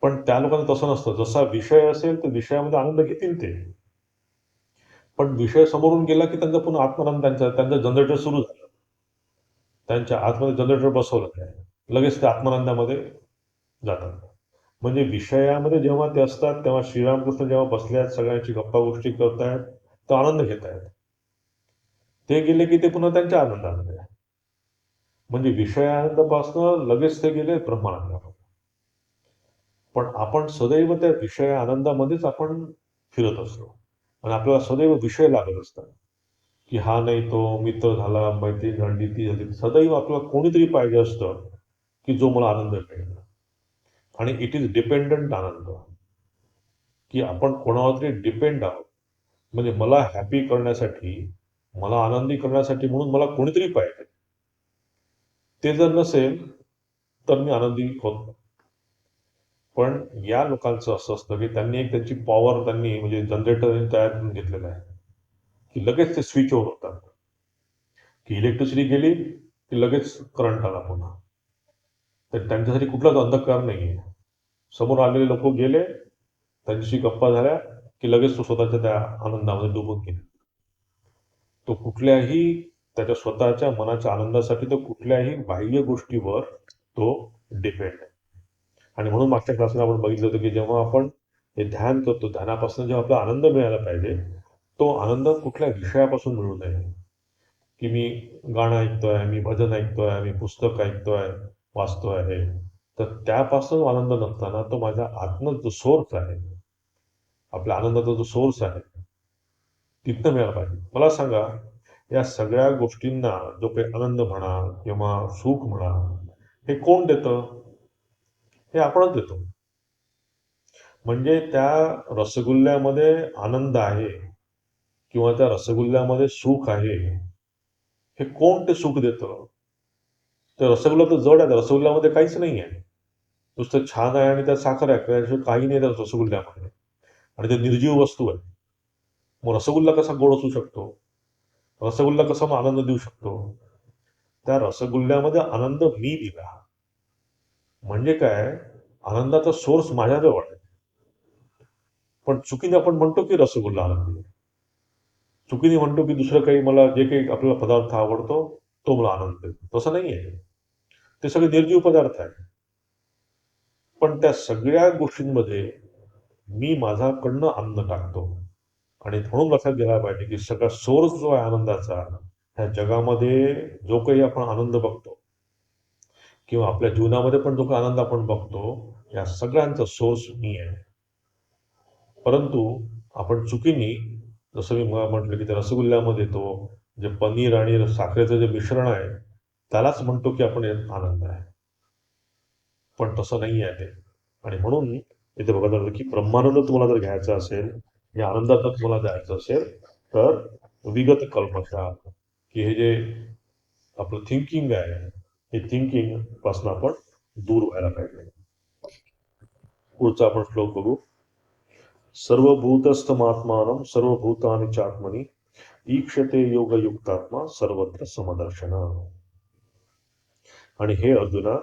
पण त्या लोकांचं तसं नसतं. जसा विषय असेल, तर विषयामध्ये आनंद घेतील ते. पण विषय समोरून गेला, की त्यांचा पुन्हा आत्मानंद, त्यांचं जनरेटर सुरू झालं. त्यांच्या आतमध्ये जनरेटर बसवलं आहे. लगेच ते आत्मानंदामध्ये जातात. म्हणजे विषयामध्ये जेव्हा ते असतात, तेव्हा श्रीरामकृष्ण जेव्हा बसले आहेत, सगळ्यांची गप्पा गोष्टी करतायत, तर आनंद घेत आहेत. ते गेले की ते पुन्हा त्यांच्या आनंदामध्ये आहे. म्हणजे विषयानंदापासून लगेच ते गेले ब्रह्मानंदामध्ये. पण आपण सदैव त्या विषय आनंदामध्येच आपण फिरत असतो आणि आपल्याला सदैव विषय लागत असतात, की हा नाही तो मित्र झाला, मैत्रीण झाली, ती झाली. सदैव आपल्याला कोणीतरी पाहिजे असतं की जो मला आनंद मिळेल. आणि इट इज डिपेंडंट आनंद, की आपण कोणावर तरी डिपेंड आहोत. म्हणजे मला हॅपी करण्यासाठी, मला आनंदी करण्यासाठी म्हणून मला कोणीतरी पाहिजे. ते जर नसेल, तर मी आनंदी होत नाही. पण या लोकांचं असं असतं की त्यांनी एक त्यांची पॉवर त्यांनी म्हणजे जनरेटर तयार करून घेतलेलं आहे, की लगेच ते स्विच ओव्हर होतात, की इलेक्ट्रिसिटी गेली की लगेच करंट आला पुन्हा. तर त्यांच्यासाठी कुठलाच अंधकार नाही आहे. समोर आलेले लोक गेले, त्यांच्याशी गप्पा झाल्या की लगेच तो स्वतःच्या त्या आनंदामध्ये डुबून गेला. तो कुठल्याही त्याच्या स्वतःच्या मनाच्या आनंदासाठी तो कुठल्याही बाह्य गोष्टीवर तो डिपेंड आहे. आणि म्हणून मागच्या क्लासला आपण बघितलं होतं की जेव्हा आपण हे ध्यान करतो, ध्यानापासून जेव्हा आपला आनंद मिळायला पाहिजे, तो आनंद कुठल्या विषयापासून मिळू नये. की मी गाणं ऐकतोय, मी भजन ऐकतोय, मी पुस्तक ऐकतोय, वाचतो आहे. तर त्यापासून आनंद नसताना तो माझ्या आतनं जो सोर्स आहे, आपल्या आनंदाचा जो सोर्स आहे, तिथनं मिळाला पाहिजे. मला सांगा, या सगळ्या गोष्टींना जो काही आनंद म्हणा किंवा सुख म्हणा, हे कोण देतं? हे आपणच देतो. म्हणजे त्या रसगुल्ल्यामध्ये आनंद आहे किंवा त्या रसगुल्ल्यामध्ये सुख आहे, हे कोण ते सुख देतं? तर रसगुल्ला तर जड आहे. त्या रसगुल्ल्यामध्ये काहीच नाही आहे. नुसतं छान आहे आणि त्यात साखर आहे. त्याशिवाय काही नाही त्या रसगुल्ल्यामध्ये. आणि ते निर्जीव वस्तू आहे. मग रसगुल्ला कसा गोड असू शकतो? रसगुल्ला कसा मग आनंद देऊ शकतो? त्या रसगुल्ल्यामध्ये आनंद मी दिला. म्हणजे काय? आनंदाचा सोर्स माझ्याजवळ आहे. पण चुकीने आपण म्हणतो की रसगुल्ला आनंदी आहे. चुकीने म्हणतो की दुसरं काही मला जे काही आपल्याला पदार्थ आवडतो, तो मला आनंद देतो. तसं नाही आहे. ते सगळे निर्जीव पदार्थ आहेत. पण त्या सगळ्या गोष्टींमध्ये मी माझ्याकडनं अन्न टाकतो. आणि म्हणून लक्षात घ्यायला पाहिजे की सगळा सोर्स जो आहे आनंदाचा, ह्या जगामध्ये जो काही आपण आनंद बघतो किंवा आपल्या जीवनामध्ये पण जो काही आनंद आपण बघतो, या सगळ्यांचा सोर्स मी आहे. परंतु आपण चुकीने, जसं मी म्हटलं की त्या रसगुल्ल्यामध्ये तो जे पनीर आणि साखरेचं जे मिश्रण आहे, त्यालाच म्हणतो की आपण यात आनंद आहे. पण तसं नाही आहे ते. आणि म्हणून इथे बघा जातं की ब्रह्मानंद तुम्हाला जर घ्यायचा असेल, या आनंदाचा तुम्हाला जायचं असेल, तर विगत कल्मषा, की हे जे आपलं थिंकिंग आहे, हे थिंकिंग पासून आपण दूर व्हायला पाहिजे. पुढचा आपण श्लोक बघू. सर्वभूतस्थमात्मानं सर्वभूतानि चात्मनि ईक्षते योगयुक्तात्मा सर्वत्र समदर्शन. आणि हे अर्जुना,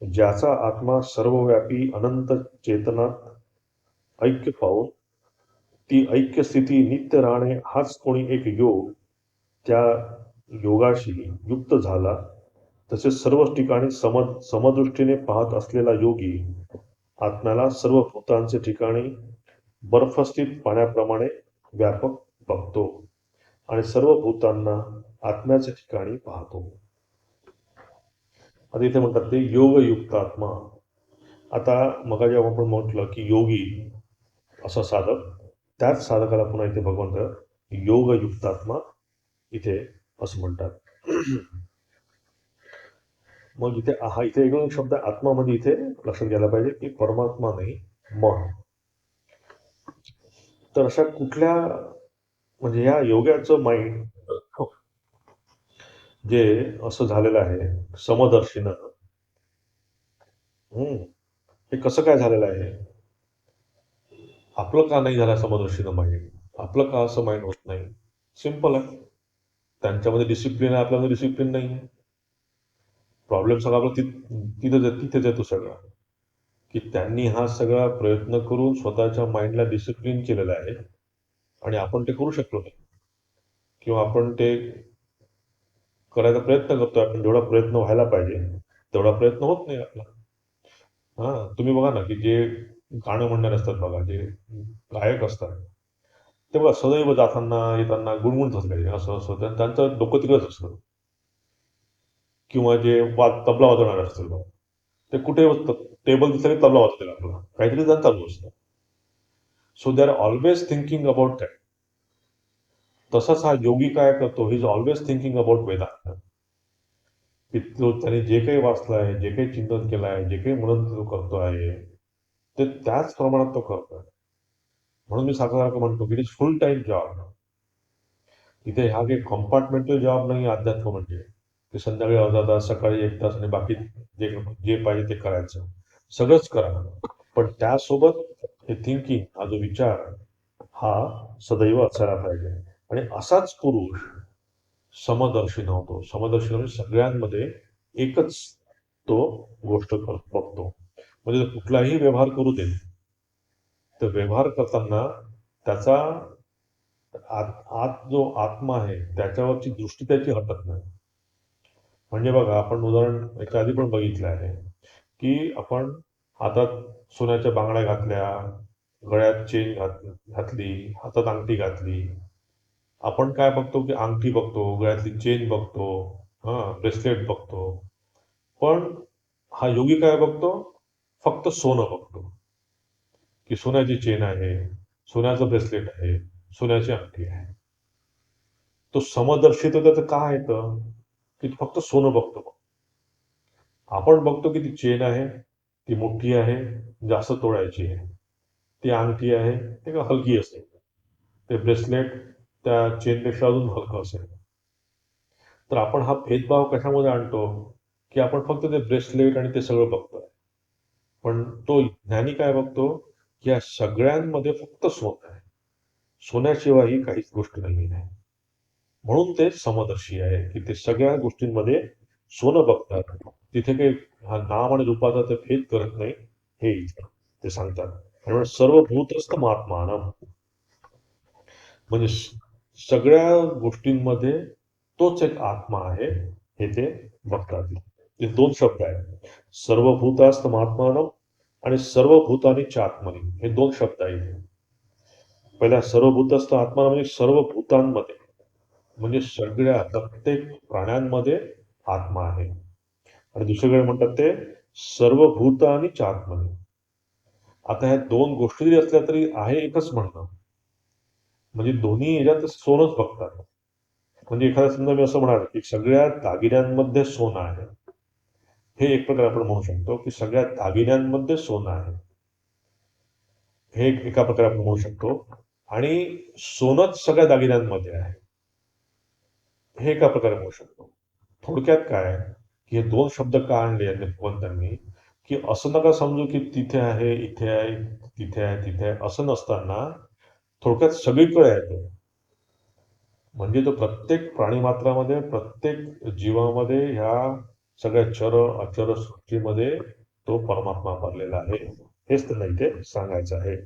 ज्याचा आत्मा सर्वव्यापी अनंत चेतनात ऐक्य पावून ती ऐक्य स्थिती नित्य राहणे हाच कोणी एक योग, त्या योगाशी युक्त झाला. तसेच सर्वच ठिकाणी समदृष्टीने पाहत असलेला योगी आत्म्याला सर्व भूतांचे ठिकाणी बर्फस्थित पाण्याप्रमाणे व्यापक बघतो आणि सर्व भूतांना आत्म्याच्या ठिकाणी पाहतो. आता इथे म्हणतात ते योगयुक्त आत्मा. आता मग जेव्हा आपण म्हटलं की योगी असा साधक, त्याच साधकाला पुन्हा इथे भगवंत योगयुक्त आत्मा इथे असं म्हणतात. मग इथे हा इथे एक शब्द आत्मा म्हणजे इथे लक्षात घ्यायला पाहिजे की परमात्मा नाही, मन. तर अशा कुठल्या, म्हणजे या योगाचं माइंड जे असं झालेलं आहे समदर्शीनं, हे कसं काय झालेलं आहे? आपलं का नाही झालं समदर्शीनं माइंड? आपलं का असं माइंड होत नाही? सिंपल आहे. त्यांच्यामध्ये डिसिप्लिन आहे, आपल्यामध्ये डिसिप्लिन नाही आहे. प्रॉब्लेम सगळा आपला तिथेच येतो सगळा, की त्यांनी हा सगळा प्रयत्न करून स्वतःच्या माइंडला डिसिप्लिन केलेला आहे आणि आपण ते करू शकलो नाही, किंवा आपण ते करायचा प्रयत्न करतोय. आपण जेवढा प्रयत्न व्हायला पाहिजे तेवढा प्रयत्न होत नाही आपला. तुम्ही बघा ना, की जे गाणं म्हणणारे असतात बघा, जे गायक असतात, ते बघा सदैव जाताना येताना गुणगुणत असतात असं असं त्यांचं डोकं तिकडंच असतं. किंवा जे तबला वाजवणारे असतील बघा, ते कुठे टेबल दिसलं की तबला वाजतील आपला, काहीतरी त्यांचं चालू असतं. So they are always thinking about that. तसाच हा योगी काय करतो, he is always thinking about Vedanta. की तो त्याने जे काही वाचलं आहे, जे काही चिंतन केलं आहे, जे काही मनन तो करतो आहे, ते त्याच प्रमाणात तो करतोय. म्हणून मी सारखं म्हणतो की it is full time job. इथे हा काही कंपार्टमेंटल जॉब नाही अध्यात्म म्हणजे, की संध्याकाळी अर्धा तास, सकाळी 1 तास आणि बाकी जे जे पाहिजे ते करायचं. सगळंच करा. पण त्यासोबत हे थिंकिंग, हा जो विचार, हा सदैव असायला पाहिजे. आणि असाच पुरुष समदर्शी नव्हतो. समदर्शी म्हणजे सगळ्यांमध्ये एकच तो गोष्ट बघतो. म्हणजे कुठलाही व्यवहार करू दे, तर व्यवहार करताना त्याचा आत जो आत्मा आहे त्याच्यावरची दृष्टी त्याची हटत नाही. म्हणजे बघा, आपण उदाहरण याच्या आधी पण बघितलं आहे की आपण हातात सोन्याच्या बांगड्या घातल्या, गळ्यात चेन घातली, हातात अंगठी घातली, आपण काय बघतो की अंगठी बघतो, गळ्यातली चेन बघतो, हा ब्रेसलेट बघतो. पण हा योगी काय बघतो? फक्त सोनं बघतो. की सोन्याची चेन आहे, सोन्याचं ब्रेसलेट आहे, सोन्याची अंगठी आहे. तो समदर्शी तर त्याचं काय येतं? की तो फक्त सोनं बघतो. आपण बघतो की ती चेन आहे, ती मोठी आहे, जास्त तोळ्याची आहे. ती अंगठी आहे, ती का हलकी असेल. ते ब्रेसलेट त्या चेनपेक्षा अजून हलकं असेल. तर आपण हा भेदभाव कशामध्ये आणतो? की आपण फक्त ते ब्रेसलेट आणि ते सगळं बघतोय. पण तो ज्ञानी काय बघतो? की या सगळ्यांमध्ये फक्त सोनं आहे. सोन्याशिवाय ही काहीच गोष्ट नाही आहे. म्हणून ते समदर्शी आहे, की ते सगळ्या गोष्टींमध्ये सोनं बघतात. तिथे काही हा नाम आणि रूपाचा ते भेद करत नाही, हे इथं ते सांगतात. त्यामुळे सर्वभूतस्थ महात्मानम म्हणजे सगळ्या गोष्टींमध्ये तोच एक आत्मा आहे, हे ते बघतात. हे दोन शब्द आहेत. सर्वभूतास्थ महात्मानम आणि सर्वभूतानी च आत्मनी हे दोन शब्द आहेत. पहिला सर्वभूतस्थ आत्मा म्हणजे सर्व भूतांमध्ये म्हणजे सगळ्या प्रत्येक प्राण्यांमध्ये आत्मा आहे. आणि दुसरीकडे म्हणतात ते सर्व भूत आणि चात्मनी. आता ह्या दोन गोष्टी जरी असल्या तरी आहे एकच म्हणणं. म्हणजे दोन्ही ह्याच्यात सोनच बघतात. म्हणजे एखादा समजा मी असं म्हणाल, की सगळ्या दागिन्यांमध्ये सोनं आहे. हे एक प्रकारे आपण म्हणू शकतो, की सगळ्या दागिन्यांमध्ये सोनं आहे. हे एका प्रकारे आपण म्हणू शकतो. आणि सोनंच सगळ्या दागिन्यांमध्ये आहे. हे एका प्रकारे म्हणू शकतो. थोडक्यात काय, की हे दोन शब्द का आणले यांनी भगवंतांनी, की असं नका समजू की तिथे आहे, इथे आहे, तिथे आहे, तिथे आहे, असं नसताना थोडक्यात सगळीकडे आहे तो. म्हणजे तो प्रत्येक प्राणीमात्रामध्ये, प्रत्येक जीवामध्ये ह्या सगळ्या चर, अचर सृष्टीमध्ये तो परमात्मा भरलेला आहे. हेच त्यांना इथे सांगायचं आहे.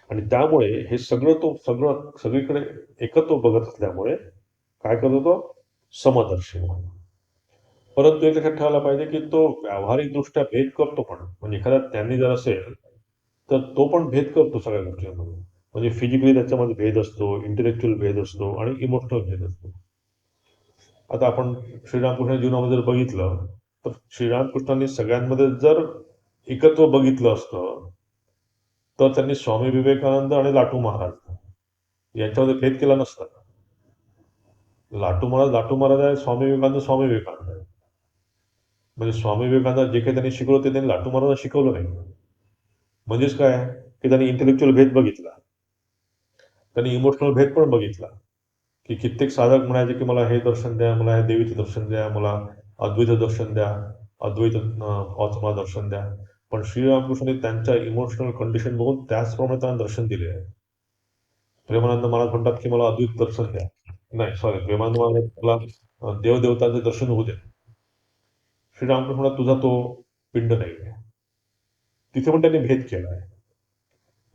आणि त्यामुळे हे सगळं सगळीकडे एकत्व बघत असल्यामुळे काय करतो तो? समदर्शी म्हणून. परंतु एक लक्षात ठेवायला पाहिजे, की तो व्यावहारिकदृष्ट्या भेद करतो पण. म्हणजे एखादा ज्ञानी जर असेल, तर तो पण भेद करतो सगळ्या गोष्टींमध्ये. म्हणजे फिजिकली त्याच्यामध्ये भेद असतो, इंटेलेक्च्युअल भेद असतो आणि इमोशनल भेद असतो. आता आपण श्रीरामकृष्ण जीवनामध्ये जर बघितलं, तर श्रीरामकृष्णांनी सगळ्यांमध्ये जर एकत्व बघितलं असतं, तर त्यांनी स्वामी विवेकानंद आणि लाटू महाराज यांच्यामध्ये भेद केला नसता. लाटू महाराज आहे, स्वामी विवेकानंद आहे. म्हणजे स्वामी विवेकानंद जे काही त्यांनी शिकवलं ते त्यांनी लाटू महाराजांना शिकवलं नाही. म्हणजेच काय की त्यांनी इंटेलेक्च्युअल भेद बघितला. त्यांनी इमोशनल भेद पण बघितला. की कित्येक साधक म्हणायचे की मला हे दर्शन द्या, मला हे देवीचं दर्शन द्या, मला अद्वैत दर्शन द्या, अद्वैत आत्मा दर्शन द्या. पण श्रीरामकृष्णांनी त्यांच्या इमोशनल कंडिशन बघून त्याचप्रमाणे त्यांना दर्शन दिले आहे. प्रेमानंद महाराज म्हणतात की मला अद्वैत दर्शन द्या. नाही सॉरी, प्रेमानंद महाराज मला देवदेवतांचे दर्शन होऊ दे. श्रीरामकृष्ण म्हणतात तुझा तो पिंड नाही आहे. तिथे पण त्यांनी भेद केला आहे.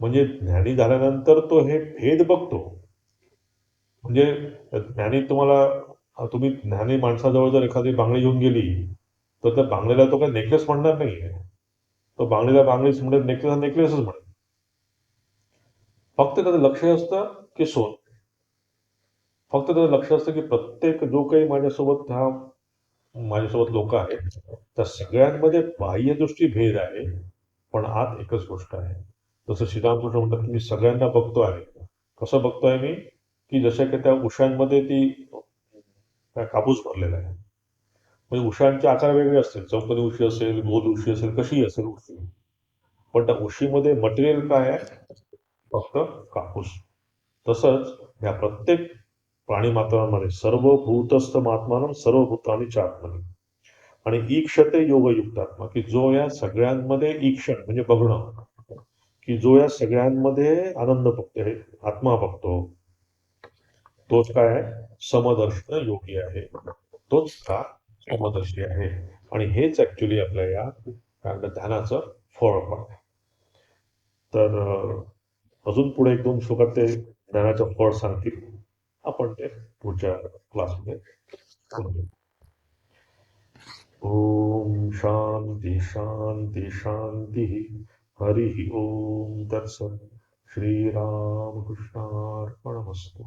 म्हणजे ज्ञानी झाल्यानंतर तो हे भेद बघतो. म्हणजे ज्ञानी तुम्ही ज्ञानी माणसाजवळ जर एखादी बांगडी घेऊन गेली, तर त्या बांगडीला तो काही नेकलेस म्हणणार नाहीये. तो बांगडीला बांगडीच म्हणेल, नेकलेस नेकलेसच म्हणेल. फक्त त्याचं लक्ष असतं की सोन. फक्त त्याचं लक्ष असतं की प्रत्येक जो काही माझ्यासोबत लोक आहेत, त्या सगळ्यांमध्ये बाह्यदृष्टी भेद आहे, पण आत एकच गोष्ट आहे. जसं श्रीरामकृष्ण म्हणतात की मी सगळ्यांना बघतो आहे. कसं बघतोय मी? की जशा की त्या उशांमध्ये त्या कापूस भरलेला आहे. म्हणजे उशांचे आकार वेगळे असतील. चौकोनी उशी असेल, गोल उशी असेल, कशीही असेल उशी. पण त्या उशीमध्ये मटेरियल काय आहे? फक्त कापूस. तसंच या प्रत्येक प्राणीमात्रांमध्ये सर्वभूतस्थ महात्मानं सर्वभूतानी च आत्मनी आणि ईक्षते योगयुक्तात्मा की जो या सगळ्यांमध्ये ईक्षण म्हणजे बघणं की जो या सगळ्यांमध्ये आनंद बघतोय, आत्मा बघतो, तोच काय आहे? समदर्शन योगी आहे. तोच का समदर्शी आहे. आणि हेच ऍक्च्युली आपल्या या काय म्हणतात ध्यानाचं फळ पण आहे. तर अजून पुढे एक दोन श्लोकात ते ध्यानाचं फळ सांगतील. आपण ते पुढच्या क्लासमध्ये करू. ओम शांती शांती शांती. हरि ओम तत्सत. श्रीरामकृष्णार्पणमस्तु.